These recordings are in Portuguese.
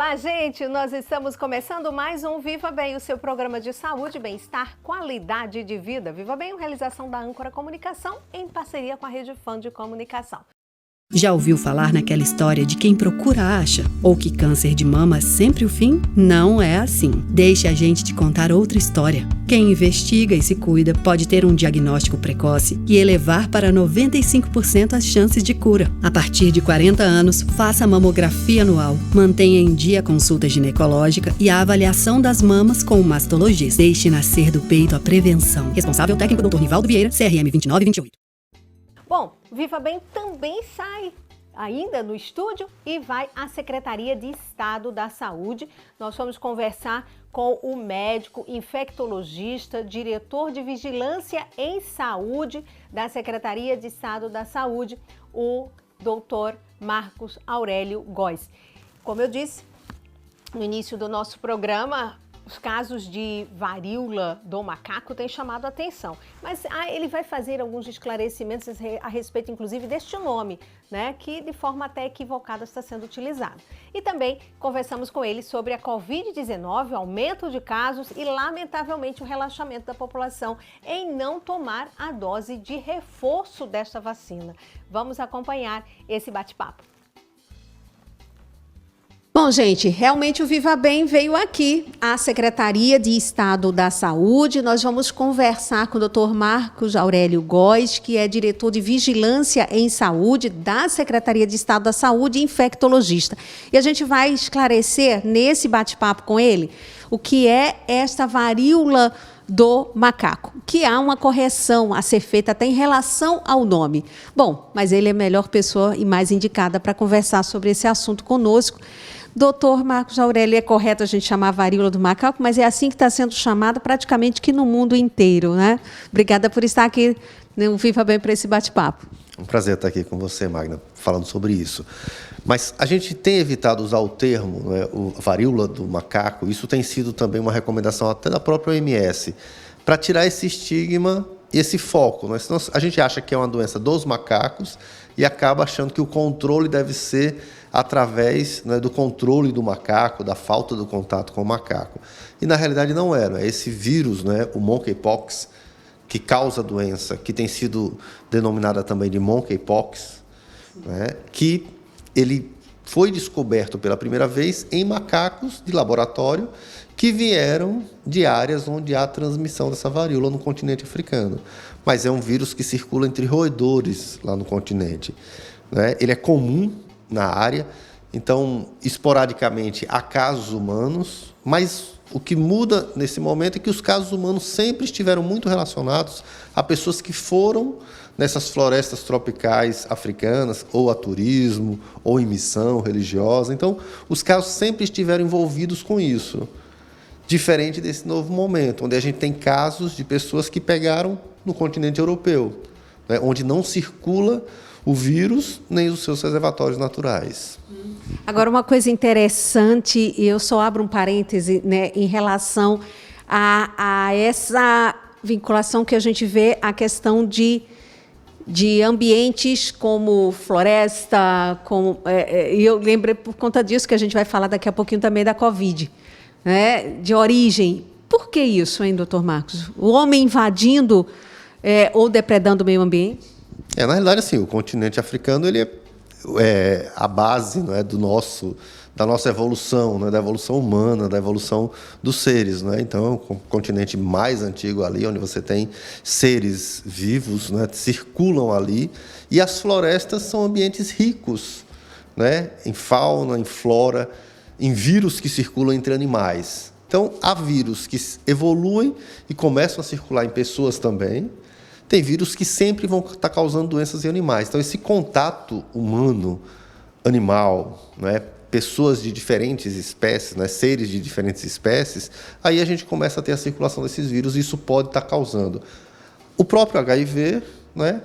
Olá, gente! Nós estamos começando mais um Viva Bem, o seu programa de saúde, bem-estar, qualidade de vida. Viva Bem, uma realização da Âncora Comunicação em parceria com a Rede Fã de Comunicação. Já ouviu falar naquela história de quem procura acha? Ou que câncer de mama é sempre o fim? Não é assim. Deixe a gente te contar outra história. Quem investiga e se cuida pode ter um diagnóstico precoce e elevar para 95% as chances de cura. A partir de 40 anos, faça a mamografia anual. Mantenha em dia a consulta ginecológica e a avaliação das mamas com o mastologista. Deixe nascer do peito a prevenção. Responsável técnico Dr. Nivaldo Vieira, CRM 2928. Bom, Viva Bem também sai ainda no estúdio e vai à Secretaria de Estado da Saúde. Nós vamos conversar com o médico infectologista, diretor de Vigilância em Saúde da Secretaria de Estado da Saúde, o Dr. Marcos Aurélio Góes. Como eu disse no início do nosso programa, os casos de varíola do macaco têm chamado a atenção, mas ele vai fazer alguns esclarecimentos a respeito, inclusive, deste nome, né, que de forma até equivocada está sendo utilizado. E também conversamos com ele sobre a Covid-19, o aumento de casos e, lamentavelmente, o relaxamento da população em não tomar a dose de reforço desta vacina. Vamos acompanhar esse bate-papo. Bom, gente, realmente o Viva Bem veio aqui à Secretaria de Estado da Saúde. Nós vamos conversar com o Dr. Marcos Aurélio Góes, que é diretor de Vigilância em Saúde da Secretaria de Estado da Saúde e infectologista. E a gente vai esclarecer nesse bate-papo com ele o que é esta varíola do macaco, que há uma correção a ser feita até em relação ao nome. Bom, mas ele é a melhor pessoa e mais indicada para conversar sobre esse assunto conosco. Doutor Marcos Aurélio, é correto a gente chamar varíola do macaco, mas é assim que está sendo chamada praticamente que no mundo inteiro, né? Obrigada por estar aqui no Viva Bem para esse bate-papo. Um prazer estar aqui com você, Magna, falando sobre isso. Mas a gente tem evitado usar o termo, né, varíola do macaco. Isso tem sido também uma recomendação até da própria OMS, para tirar esse estigma e esse foco, né? Senão a gente acha que é uma doença dos macacos e acaba achando que o controle deve ser através, né, do controle do macaco, da falta do contato com o macaco. E, na realidade, não era. Esse vírus, né, o monkeypox, que causa a doença, que tem sido denominada também de monkeypox, né, que ele foi descoberto pela primeira vez em macacos de laboratório que vieram de áreas onde há transmissão dessa varíola no continente africano. Mas é um vírus que circula entre roedores lá no continente, né? Ele é comum na área, então, esporadicamente, há casos humanos, mas o que muda nesse momento é que os casos humanos sempre estiveram muito relacionados a pessoas que foram nessas florestas tropicais africanas, ou a turismo, ou em missão religiosa. Então, os casos sempre estiveram envolvidos com isso. Diferente desse novo momento, onde a gente tem casos de pessoas que pegaram no continente europeu, né, onde não circula o vírus nem os seus reservatórios naturais. Agora, uma coisa interessante, e eu só abro um parêntese, né, em relação a essa vinculação que a gente vê, a questão de ambientes como floresta, e eu lembrei por conta disso que a gente vai falar daqui a pouquinho também da Covid, né, de origem. Por que isso, hein, doutor Marcos? O homem invadindo ou depredando o meio ambiente? Na realidade, assim, o continente africano ele é a base, não é, da nossa evolução, né, da evolução humana, da evolução dos seres, né? Então, é o continente mais antigo ali, onde você tem seres vivos, né, circulam ali, e as florestas são ambientes ricos, né, em fauna, em flora, em vírus que circulam entre animais. Então, há vírus que evoluem e começam a circular em pessoas também. Tem vírus que sempre vão estar causando doenças em animais. Então, esse contato humano-animal, né, pessoas de diferentes espécies, né, seres de diferentes espécies, aí a gente começa a ter a circulação desses vírus e isso pode estar causando. O próprio HIV, né,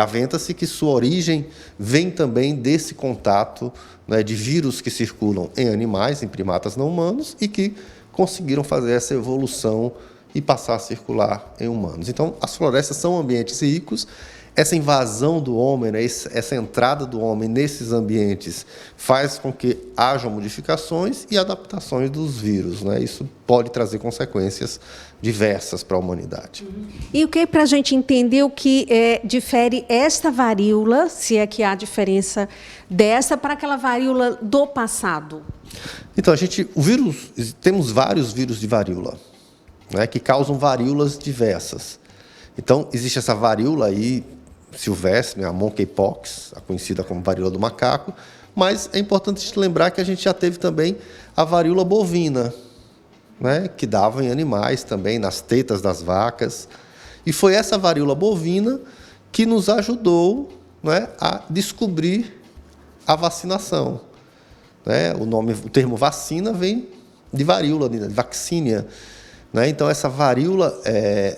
aventa-se que sua origem vem também desse contato, né, de vírus que circulam em animais, em primatas não humanos, e que conseguiram fazer essa evolução e passar a circular em humanos. Então, as florestas são ambientes ricos. Essa invasão do homem, né, essa entrada do homem nesses ambientes faz com que hajam modificações e adaptações dos vírus, né? Isso pode trazer consequências diversas para a humanidade. E o que para a gente entender o que difere esta varíola, se é que há diferença dessa, para aquela varíola do passado? Então, temos vários vírus de varíola, né, que causam varíolas diversas. Então, existe essa varíola aí silvestre, né, a monkeypox, a conhecida como varíola do macaco, mas é importante lembrar que a gente já teve também a varíola bovina, né, que dava em animais também, nas tetas das vacas. E foi essa varíola bovina que nos ajudou, né, a descobrir a vacinação. Né? O termo vacina vem de varíola, de vaccínia. Né? Então, essa varíola,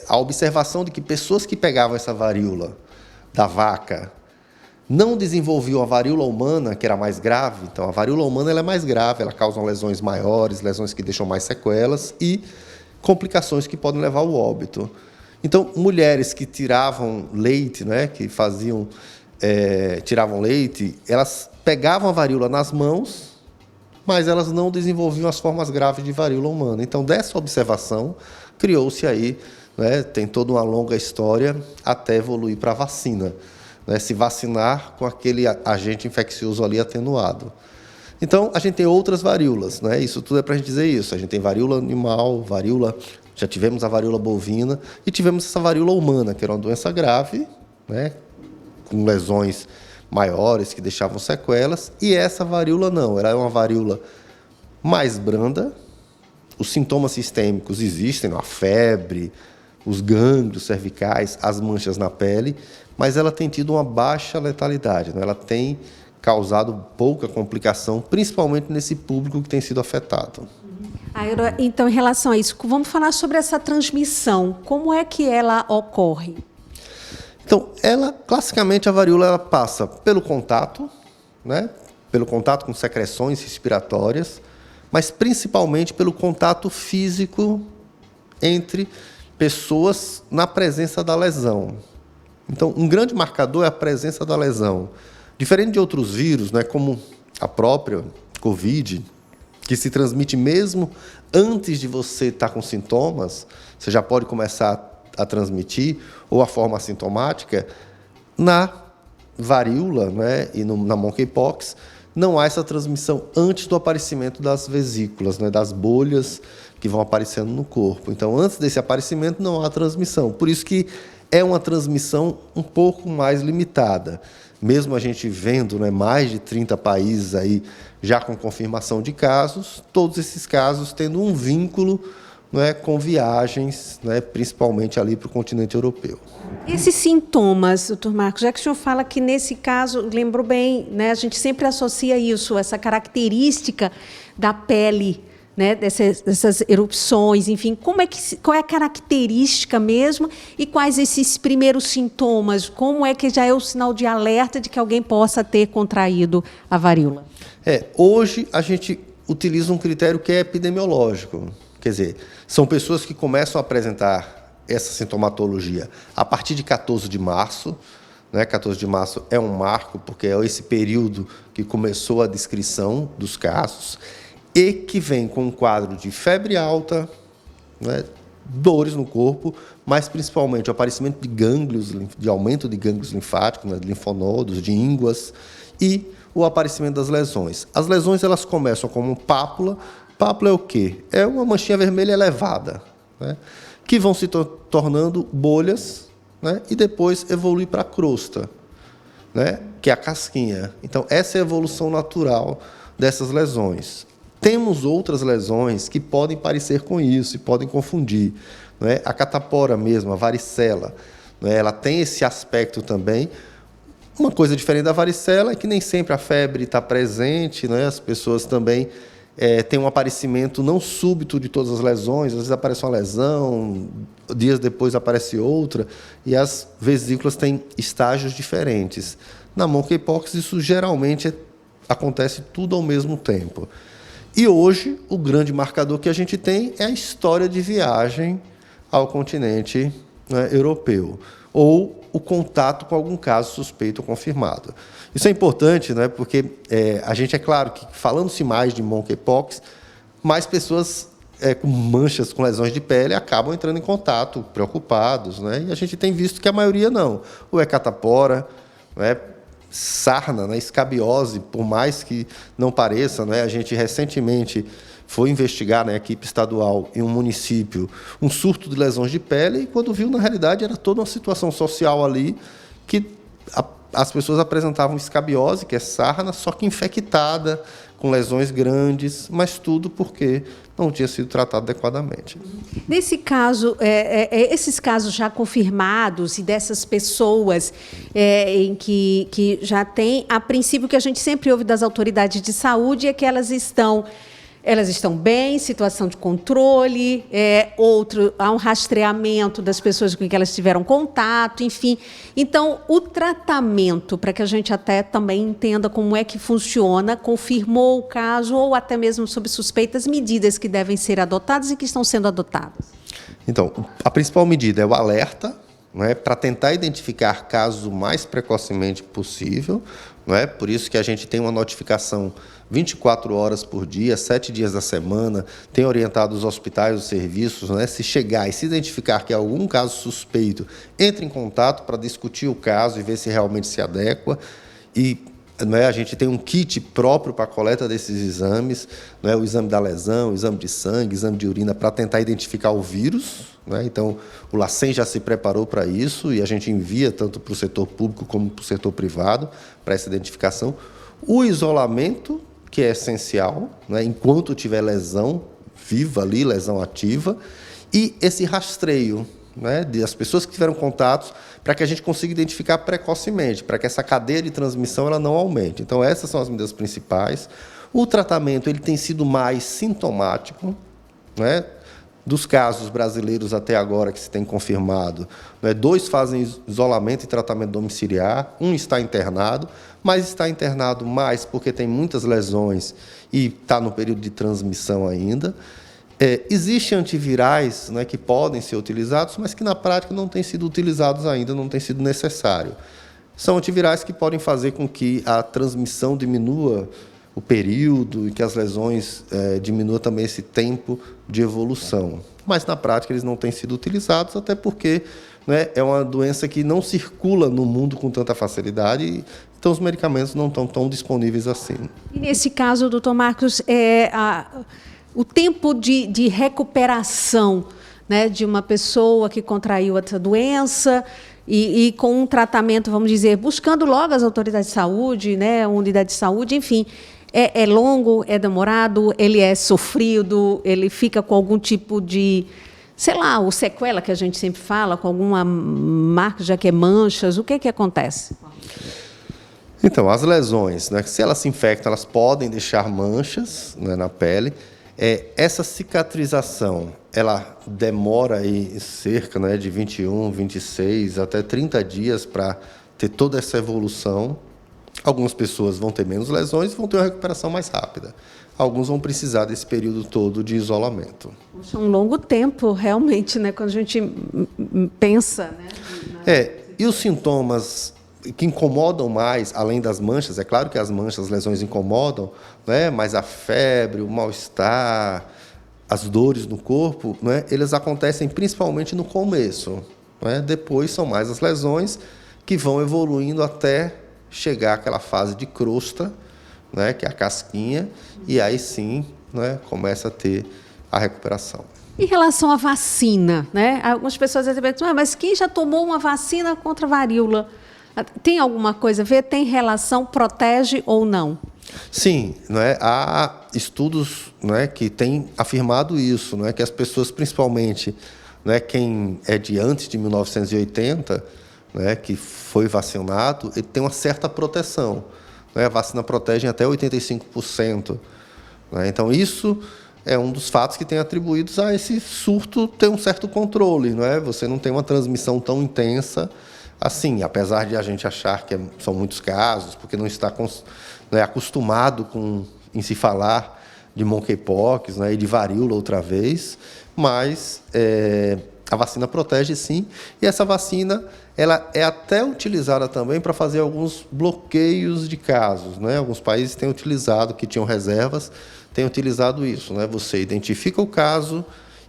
a observação de que pessoas que pegavam essa varíola da vaca não desenvolviam a varíola humana, que era mais grave. Então, a varíola humana ela é mais grave, ela causa lesões maiores, lesões que deixam mais sequelas e complicações que podem levar ao óbito. Então, mulheres que tiravam leite, né, que tiravam leite, elas pegavam a varíola nas mãos, mas elas não desenvolviam as formas graves de varíola humana. Então, dessa observação, criou-se aí, né, tem toda uma longa história até evoluir para a vacina, né, se vacinar com aquele agente infeccioso ali atenuado. Então, a gente tem outras varíolas, né, isso tudo é para a gente dizer isso. A gente tem varíola animal, já tivemos a varíola bovina e tivemos essa varíola humana, que era uma doença grave, né, com lesões maiores que deixavam sequelas, e essa varíola não, ela é uma varíola mais branda. Os sintomas sistêmicos existem, a febre, os gânglios cervicais, as manchas na pele, mas ela tem tido uma baixa letalidade, né? Ela tem causado pouca complicação, principalmente nesse público que tem sido afetado. Então, em relação a isso, vamos falar sobre essa transmissão. Como é que ela ocorre? Então, classicamente, a varíola ela passa pelo contato, né? Pelo contato com secreções respiratórias, mas principalmente pelo contato físico entre pessoas na presença da lesão. Então, um grande marcador é a presença da lesão. Diferente de outros vírus, né, como a própria Covid, que se transmite mesmo antes de você estar com sintomas, você já pode começar a transmitir, ou a forma assintomática, na varíola, né, e na monkeypox, não há essa transmissão antes do aparecimento das vesículas, né, das bolhas que vão aparecendo no corpo. Então, antes desse aparecimento, não há transmissão. Por isso que é uma transmissão um pouco mais limitada. Mesmo a gente vendo, né, mais de 30 países aí já com confirmação de casos, todos esses casos tendo um vínculo, né, com viagens, né, principalmente ali para o continente europeu. Esses sintomas, doutor Marcos, já que o senhor fala que nesse caso, lembrou bem, né, a gente sempre associa isso, essa característica da pele, né, dessas erupções, enfim, qual é a característica mesmo e quais esses primeiros sintomas? Como é que já é o sinal de alerta de que alguém possa ter contraído a varíola? Hoje a gente utiliza um critério que é epidemiológico. Quer dizer, são pessoas que começam a apresentar essa sintomatologia a partir de 14 de março. Né? 14 de março é um marco, porque é esse período que começou a descrição dos casos, e que vem com um quadro de febre alta, né? Dores no corpo, mas principalmente o aparecimento de gânglios, de aumento de gânglios linfáticos, né? De linfonodos, de ínguas, e o aparecimento das lesões. As lesões elas começam como pápula. Pápula é o quê? É uma manchinha vermelha elevada, né, que vão se tornando bolhas, né, e depois evolui para a crosta, né, que é a casquinha. Então, essa é a evolução natural dessas lesões. Temos outras lesões que podem parecer com isso e podem confundir. Né? A catapora mesmo, a varicela, né, ela tem esse aspecto também. Uma coisa diferente da varicela é que nem sempre a febre está presente, né? As pessoas também têm um aparecimento não súbito de todas as lesões, às vezes aparece uma lesão, dias depois aparece outra, e as vesículas têm estágios diferentes. Na monkeypox, isso geralmente acontece tudo ao mesmo tempo. E hoje, o grande marcador que a gente tem é a história de viagem ao continente, né, europeu, ou o contato com algum caso suspeito ou confirmado. Isso é importante, né, porque a gente, é claro que, falando-se mais de monkeypox, mais pessoas com manchas, com lesões de pele, acabam entrando em contato, preocupados, né, e a gente tem visto que a maioria não. Ou é catapora, né, sarna, né, escabiose, por mais que não pareça, né, a gente recentemente foi investigar na equipe estadual em um município um surto de lesões de pele e quando viu, na realidade, era toda uma situação social ali que as pessoas apresentavam escabiose, que é sarna, só que infectada, com lesões grandes, mas tudo porque não tinha sido tratado adequadamente. Nesse caso, esses casos já confirmados e dessas pessoas em que já tem, a princípio, que a gente sempre ouve das autoridades de saúde é que elas estão bem, situação de controle, há um rastreamento das pessoas com quem elas tiveram contato, enfim. Então, o tratamento, para que a gente até também entenda como é que funciona, confirmou o caso ou até mesmo sob suspeitas medidas que devem ser adotadas e que estão sendo adotadas? Então, a principal medida é o alerta, né, para tentar identificar casos o mais precocemente possível, né, por isso que a gente tem uma notificação 24 horas por dia, 7 dias da semana, tem orientado os hospitais, os serviços, né, se chegar e se identificar que há algum caso suspeito, entre em contato para discutir o caso e ver se realmente se adequa. E a gente tem um kit próprio para a coleta desses exames, o exame da lesão, o exame de sangue, exame de urina, para tentar identificar o vírus. Então, o LACEN já se preparou para isso e a gente envia tanto para o setor público como para o setor privado para essa identificação. O isolamento, que é essencial, enquanto tiver lesão viva ali, lesão ativa, e esse rastreio das pessoas que tiveram contatos para que a gente consiga identificar precocemente, para que essa cadeia de transmissão ela não aumente. Então, essas são as medidas principais. O tratamento ele tem sido mais sintomático, dos casos brasileiros até agora que se tem confirmado, 2 fazem isolamento e tratamento domiciliar, 1 está internado, mas está internado mais porque tem muitas lesões e está no período de transmissão ainda. Existem antivirais que podem ser utilizados, mas que na prática não têm sido utilizados ainda, não tem sido necessário. São antivirais que podem fazer com que a transmissão diminua o período e que as lesões diminuam também esse tempo de evolução. Mas, na prática, eles não têm sido utilizados, até porque é uma doença que não circula no mundo com tanta facilidade, então os medicamentos não estão tão disponíveis assim. E, nesse caso, doutor Marcos, o tempo de recuperação de uma pessoa que contraiu essa doença e com um tratamento, vamos dizer, buscando logo as autoridades de saúde, a unidade de saúde, enfim, é longo, é demorado, ele é sofrido, ele fica com algum tipo de, sei lá, o sequela que a gente sempre fala, com alguma marca, já que é manchas, o que acontece? Então, as lesões, se elas se infectam, elas podem deixar manchas na pele. Essa cicatrização, ela demora aí cerca de 21, 26, até 30 dias para ter toda essa evolução. Algumas pessoas vão ter menos lesões e vão ter uma recuperação mais rápida. Alguns vão precisar desse período todo de isolamento. É um longo tempo, realmente, quando a gente pensa. E os sintomas que incomodam mais, além das manchas, é claro que as manchas, as lesões incomodam, mas a febre, o mal-estar, as dores no corpo, eles acontecem principalmente no começo. Depois são mais as lesões que vão evoluindo até chegar àquela fase de crosta, que é a casquinha, e aí sim começa a ter a recuperação. Em relação à vacina, algumas pessoas dizem, mas quem já tomou uma vacina contra a varíola, tem alguma coisa a ver? Tem relação? Protege ou não? Sim, há estudos que têm afirmado isso, que as pessoas, principalmente quem é de antes de 1980, que foi vacinado, ele tem uma certa proteção. A vacina protege até 85%. Então, isso é um dos fatos que tem atribuídos a esse surto ter um certo controle. Você não tem uma transmissão tão intensa assim, apesar de a gente achar que são muitos casos, porque não está acostumado em se falar de monkeypox e de varíola outra vez, mas A vacina protege, sim, e essa vacina ela é até utilizada também para fazer alguns bloqueios de casos, né? Alguns países têm utilizado, que tinham reservas, têm utilizado isso, né? Você identifica o caso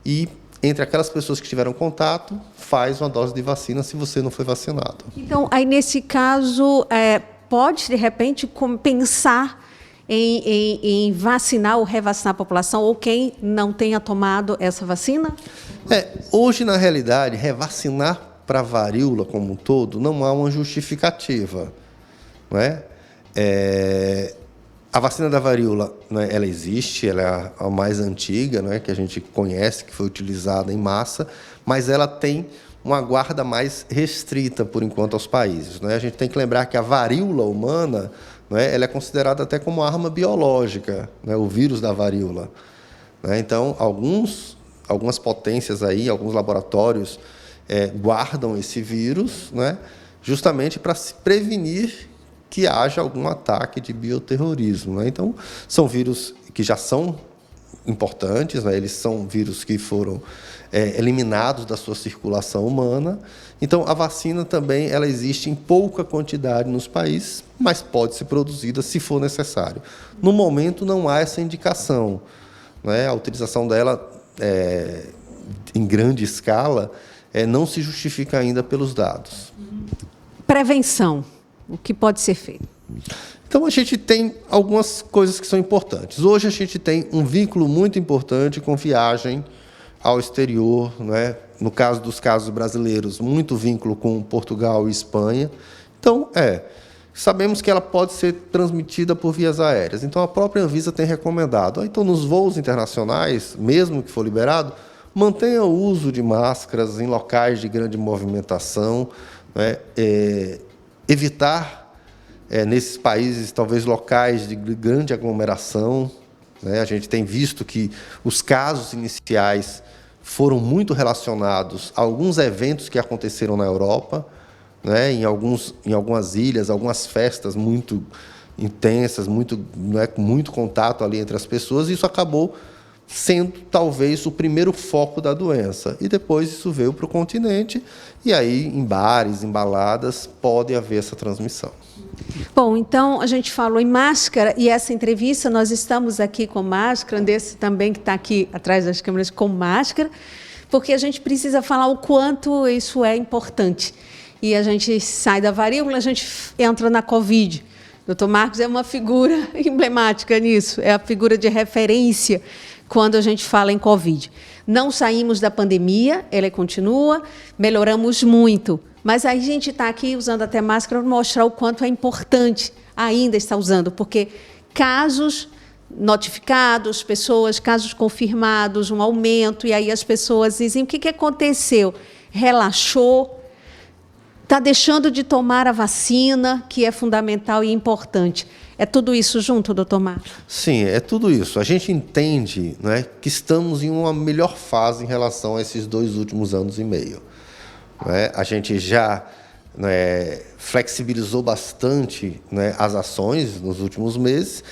e, entre aquelas pessoas que tiveram contato, faz uma dose de vacina se você não foi vacinado. Então, aí nesse caso, pode, de repente, pensar em vacinar ou revacinar a população, ou quem não tenha tomado essa vacina? Hoje, na realidade, revacinar para a varíola como um todo não há uma justificativa. Não é? A vacina da varíola, né, ela existe, ela é a mais antiga, né, que a gente conhece, que foi utilizada em massa, mas ela tem uma guarda mais restrita, por enquanto, aos países. Né? A gente tem que lembrar que a varíola humana, né, ela é considerada até como arma biológica, né, o vírus da varíola. Né? Então, algumas potências aí, alguns laboratórios guardam esse vírus, né, justamente para se prevenir que haja algum ataque de bioterrorismo. Né? Então, são vírus que já são importantes, né? Eles são vírus que foram eliminados da sua circulação humana. Então, a vacina também ela existe em pouca quantidade nos países, mas pode ser produzida se for necessário. No momento, não há essa indicação. Né? A utilização dela em grande escala não se justifica ainda pelos dados. Prevenção. O que pode ser feito? Então, a gente tem algumas coisas que são importantes. Hoje, a gente tem um vínculo muito importante com viagem ao exterior, né? No caso dos casos brasileiros, muito vínculo com Portugal e Espanha. Então, sabemos que ela pode ser transmitida por vias aéreas. Então, a própria Anvisa tem recomendado. Então, nos voos internacionais, mesmo que for liberado, mantenha o uso de máscaras em locais de grande movimentação, né? Evitar, nesses países, talvez locais de grande aglomeração. Né? A gente tem visto que os casos iniciais foram muito relacionados a alguns eventos que aconteceram na Europa, né? em algumas ilhas, algumas festas muito intensas, com muito contato ali entre as pessoas, e isso acabou sendo talvez o primeiro foco da doença. E depois isso veio para o continente, e aí em bares, em baladas, pode haver essa transmissão. Bom, então a gente falou em máscara, e essa entrevista nós estamos aqui com máscara, Andressa também que está aqui atrás das câmeras com máscara, porque a gente precisa falar o quanto isso é importante. E a gente sai da varíola, a gente entra na Covid. O Dr. Marcos é uma figura emblemática nisso, é a figura de referência quando a gente fala em Covid. Não saímos da pandemia, ela continua, melhoramos muito, mas a gente está aqui usando até máscara para mostrar o quanto é importante ainda estar usando, porque casos notificados, casos confirmados, um aumento, e aí as pessoas dizem, o que aconteceu? Relaxou, está deixando de tomar a vacina, que é fundamental e importante. É tudo isso junto, doutor Marcos? Sim, é tudo isso. A gente entende, né, que estamos em uma melhor fase em relação a esses 2 últimos anos e meio. Né? A gente já flexibilizou bastante, né, as ações nos últimos meses,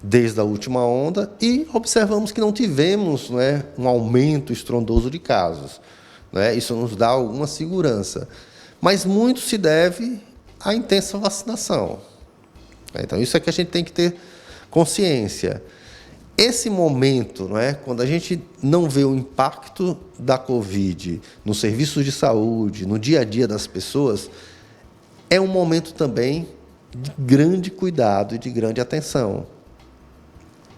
desde a última onda, e observamos que não tivemos, né, um aumento estrondoso de casos. Né? Isso nos dá alguma segurança. Mas muito se deve à intensa vacinação. Então, isso é que a gente tem que ter consciência. Esse momento, quando a gente não vê o impacto da Covid nos serviços de saúde, no dia a dia das pessoas, é um momento também de grande cuidado e de grande atenção.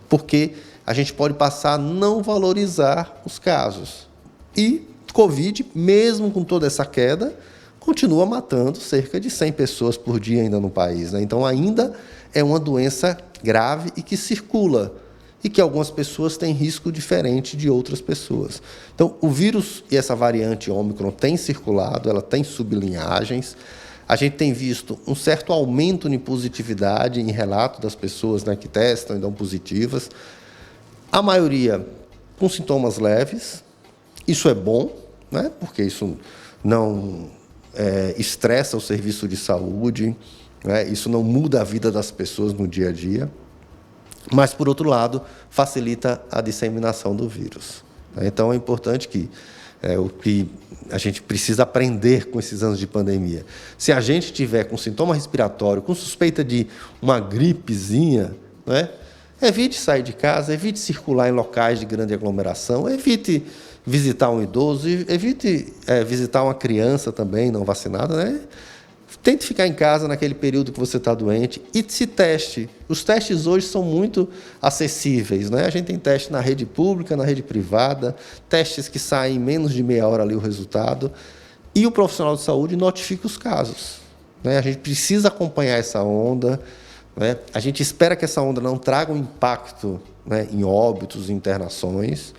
Porque a gente pode passar a não valorizar os casos. E Covid, mesmo com toda essa queda, continua matando cerca de 100 pessoas por dia ainda no país. Né? Então, ainda é uma doença grave e que circula, e que algumas pessoas têm risco diferente de outras pessoas. Então, o vírus e essa variante Ômicron tem circulado, ela tem sublinhagens. A gente tem visto um certo aumento em positividade em relato das pessoas, né, que testam e dão positivas. A maioria com sintomas leves. Isso é bom, né, porque isso não estressa o serviço de saúde, né? Isso não muda a vida das pessoas no dia a dia, mas, por outro lado, facilita a disseminação do vírus. Então, é importante que É o que a gente precisa aprender com esses anos de pandemia. Se a gente tiver com sintoma respiratório, com suspeita de uma gripezinha, né, evite sair de casa, evite circular em locais de grande aglomeração, evite visitar um idoso, evite visitar uma criança também não vacinada, né? Tente ficar em casa naquele período que você está doente e se teste. Os testes hoje são muito acessíveis, né? A gente tem teste na rede pública, na rede privada, testes que saem em menos de meia hora ali o resultado. E o profissional de saúde notifica os casos, né? A gente precisa acompanhar essa onda, né? A gente espera que essa onda não traga um impacto, né, em óbitos, em internações,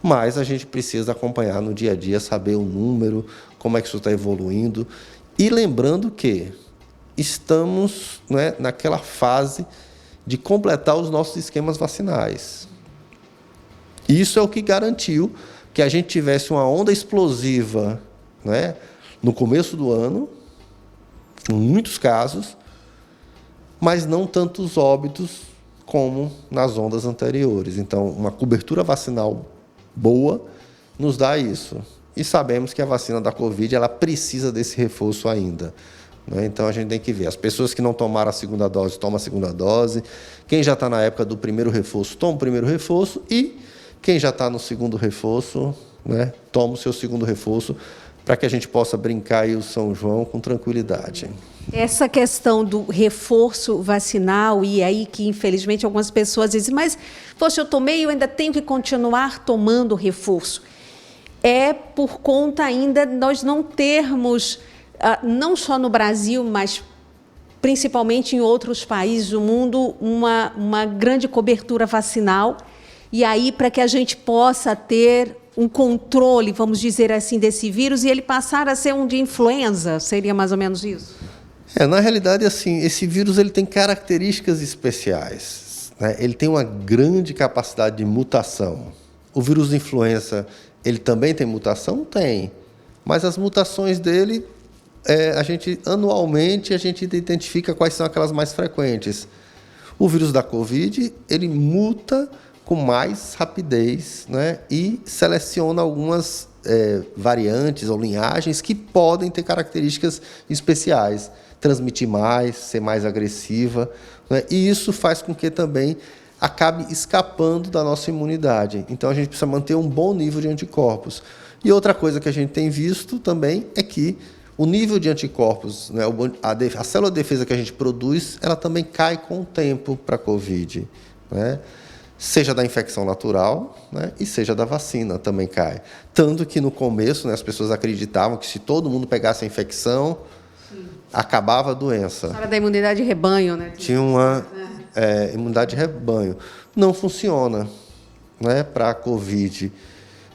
mas a gente precisa acompanhar no dia a dia, saber o número, como é que isso está evoluindo. E lembrando que estamos, né, naquela fase de completar os nossos esquemas vacinais. Isso é o que garantiu que a gente tivesse uma onda explosiva, né, no começo do ano, com muitos casos, mas não tantos óbitos como nas ondas anteriores. Então, uma cobertura vacinal boa nos dá isso. E sabemos que a vacina da Covid ela precisa desse reforço ainda, né? Então, a gente tem que ver. As pessoas que não tomaram a segunda dose, tomam a segunda dose. Quem já está na época do primeiro reforço, toma o primeiro reforço. E quem já está no segundo reforço, né, toma o seu segundo reforço, para que a gente possa brincar aí o São João com tranquilidade. Essa questão do reforço vacinal, e aí que, infelizmente, algumas pessoas dizem, mas, poxa, eu tomei, eu ainda tenho que continuar tomando reforço. É por conta ainda de nós não termos, não só no Brasil, mas principalmente em outros países do mundo, uma grande cobertura vacinal. E aí, para que a gente possa ter um controle, vamos dizer assim, desse vírus e ele passar a ser um de influenza, seria mais ou menos isso? Na realidade, assim, esse vírus ele tem características especiais, né? Ele tem uma grande capacidade de mutação. O vírus de influenza, ele também tem mutação? Tem. Mas as mutações dele, anualmente, a gente identifica quais são aquelas mais frequentes. O vírus da Covid, ele muta com mais rapidez, né, e seleciona algumas variantes ou linhagens que podem ter características especiais, transmitir mais, ser mais agressiva, né, e isso faz com que também acabe escapando da nossa imunidade. Então, a gente precisa manter um bom nível de anticorpos. E outra coisa que a gente tem visto também é que o nível de anticorpos, né, a célula de defesa que a gente produz, ela também cai com o tempo para a Covid, né? Seja da infecção natural, né, e seja da vacina, também cai. Tanto que no começo, né, as pessoas acreditavam que se todo mundo pegasse a infecção, acabava a doença. Fala da imunidade de rebanho, né? Tinha uma imunidade de rebanho. Não funciona, né, para a Covid,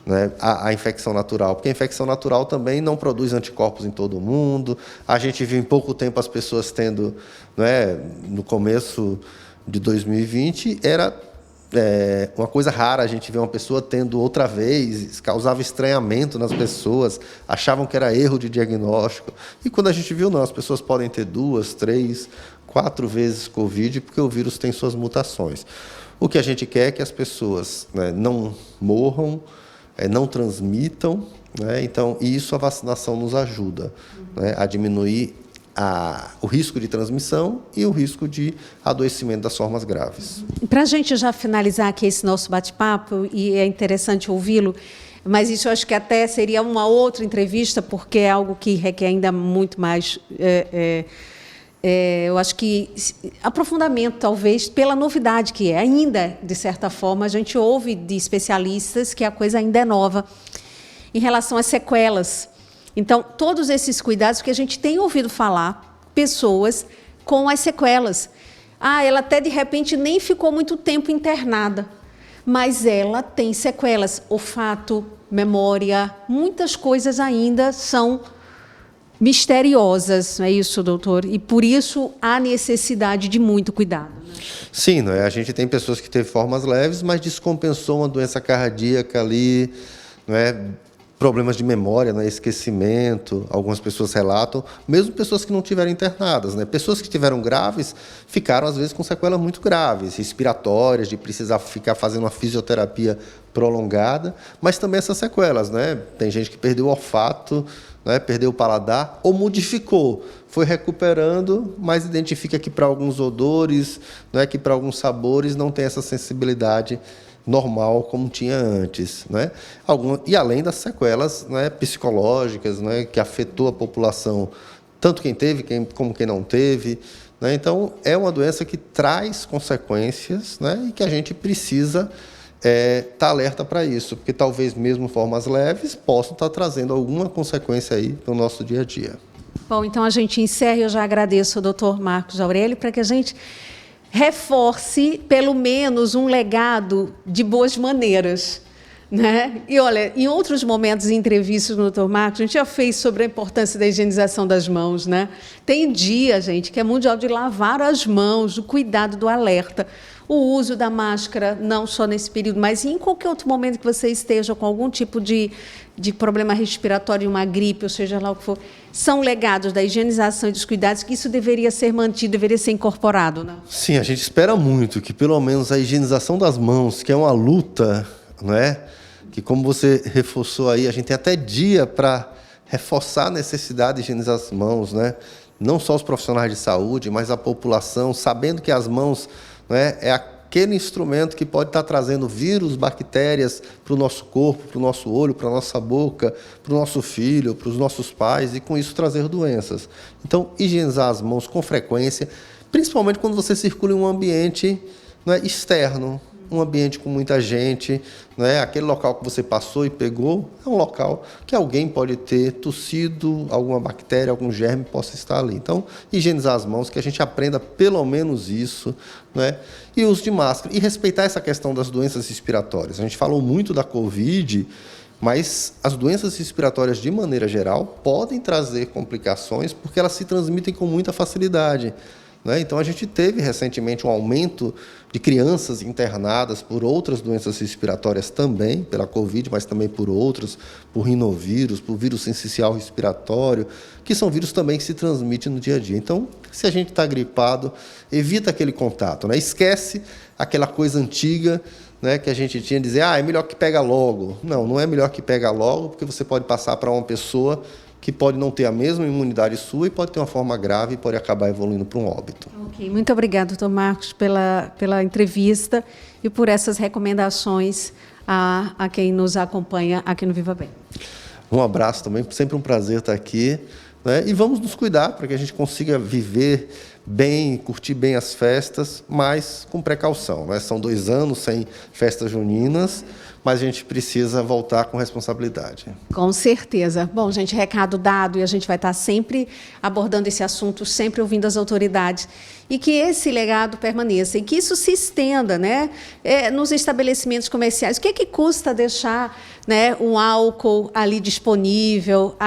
né, a infecção natural, porque a infecção natural também não produz anticorpos em todo mundo. A gente viu em pouco tempo as pessoas tendo, né, no começo de 2020, era uma coisa rara a gente ver uma pessoa tendo outra vez, causava estranhamento nas pessoas, achavam que era erro de diagnóstico. E quando a gente viu, não, as pessoas podem ter 2, 3, 4 vezes Covid, porque o vírus tem suas mutações. O que a gente quer é que as pessoas, né, não morram, não transmitam, né? Então, isso a vacinação nos ajuda, né, a diminuir o risco de transmissão e o risco de adoecimento das formas graves. Para a gente já finalizar aqui esse nosso bate-papo, e é interessante ouvi-lo, mas isso eu acho que até seria uma outra entrevista, porque é algo que requer ainda muito mais, eu acho que aprofundamento, talvez, pela novidade que é. Ainda, de certa forma, a gente ouve de especialistas que a coisa ainda é nova em relação às sequelas. Então, todos esses cuidados que a gente tem ouvido falar, pessoas com as sequelas. Ela até, de repente, nem ficou muito tempo internada, mas ela tem sequelas, olfato, memória, muitas coisas ainda são misteriosas, não é isso, doutor? E, por isso, há necessidade de muito cuidado. Né? Sim, não é? A gente tem pessoas que teve formas leves, mas descompensou uma doença cardíaca ali, não é? problemas de memória, né, esquecimento, algumas pessoas relatam, mesmo pessoas que não tiveram internadas, né, pessoas que tiveram graves ficaram às vezes com sequelas muito graves, respiratórias, de precisar ficar fazendo uma fisioterapia prolongada, mas também essas sequelas, né, tem gente que perdeu o olfato, né, perdeu o paladar ou modificou, foi recuperando, mas identifica que para alguns odores, né, que para alguns sabores não tem essa sensibilidade normal como tinha antes, né? E além das sequelas, né, psicológicas, né, que afetou a população, tanto quem teve como quem não teve, né? Então é uma doença que traz consequências, né, e que a gente precisa estar alerta para isso, porque talvez mesmo formas leves possam estar trazendo alguma consequência aí no nosso dia a dia. Bom, então a gente encerra e eu já agradeço ao Dr. Marcos Aurélio para que a gente reforce, pelo menos, um legado de boas maneiras, né? E, olha, em outros momentos em entrevistas do Dr. Marcos, a gente já fez sobre a importância da higienização das mãos, né? Tem dia, gente, que é mundial de lavar as mãos, do cuidado, do alerta. O uso da máscara, não só nesse período, mas em qualquer outro momento que você esteja com algum tipo de problema respiratório, uma gripe, ou seja lá o que for, são legados da higienização e dos cuidados que isso deveria ser mantido, deveria ser incorporado, né? Sim, a gente espera muito que pelo menos a higienização das mãos, que é uma luta, não é? Que como você reforçou aí, a gente tem até dia para reforçar a necessidade de higienizar as mãos, né? Não só os profissionais de saúde, mas a população, sabendo que as mãos, né, é aquele instrumento que pode estar trazendo vírus, bactérias para o nosso corpo, para o nosso olho, para a nossa boca, para o nosso filho, para os nossos pais, e com isso trazer doenças. Então, higienizar as mãos com frequência, principalmente quando você circula em um ambiente, né, externo, um ambiente com muita gente, né? Aquele local que você passou e pegou é um local que alguém pode ter tossido, alguma bactéria, algum germe possa estar ali. Então, higienizar as mãos, que a gente aprenda pelo menos isso, né? E o uso de máscara. E respeitar essa questão das doenças respiratórias. A gente falou muito da Covid, mas as doenças respiratórias, de maneira geral, podem trazer complicações porque elas se transmitem com muita facilidade. Então, a gente teve recentemente um aumento de crianças internadas por outras doenças respiratórias também, pela Covid, mas também por outras, por rinovírus, por vírus sincicial respiratório, que são vírus também que se transmitem no dia a dia. Então, se a gente está gripado, evita aquele contato, né? Esquece aquela coisa antiga, né, que a gente tinha de dizer, é melhor que pega logo. Não, não é melhor que pega logo, porque você pode passar para uma pessoa que pode não ter a mesma imunidade sua e pode ter uma forma grave e pode acabar evoluindo para um óbito. Ok, muito obrigada, doutor Marcos, pela entrevista e por essas recomendações a quem nos acompanha aqui no Viva Bem. Um abraço também, sempre um prazer estar aqui, né? E vamos nos cuidar para que a gente consiga viver bem, curtir bem as festas, mas com precaução, né? São 2 anos sem festas juninas, mas a gente precisa voltar com responsabilidade. Com certeza. Bom, gente, recado dado, e a gente vai estar sempre abordando esse assunto, sempre ouvindo as autoridades, e que esse legado permaneça, e que isso se estenda, né, nos estabelecimentos comerciais. O que é que custa deixar, né, um álcool ali disponível,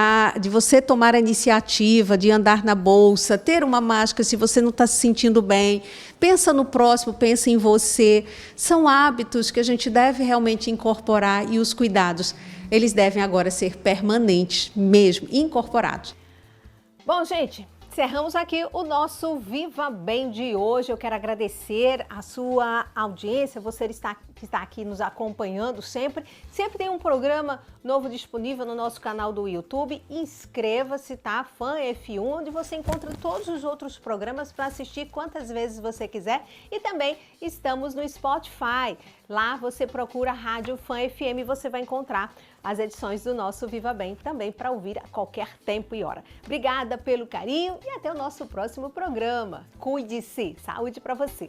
de você tomar a iniciativa de andar na bolsa, ter uma máscara se você não está se sentindo bem, pensa no próximo, pensa em você. São hábitos que a gente deve realmente incorporar e os cuidados, eles devem agora ser permanentes mesmo, incorporados. Bom, gente, encerramos aqui o nosso Viva Bem de hoje. Eu quero agradecer a sua audiência, você que está aqui nos acompanhando sempre. Sempre tem um programa novo disponível no nosso canal do YouTube. Inscreva-se, tá? Fã F1, onde você encontra todos os outros programas para assistir quantas vezes você quiser. E também estamos no Spotify. Lá você procura Rádio Fã FM e você vai encontrar as edições do nosso Viva Bem também para ouvir a qualquer tempo e hora. Obrigada pelo carinho e até o nosso próximo programa. Cuide-se. Saúde para você.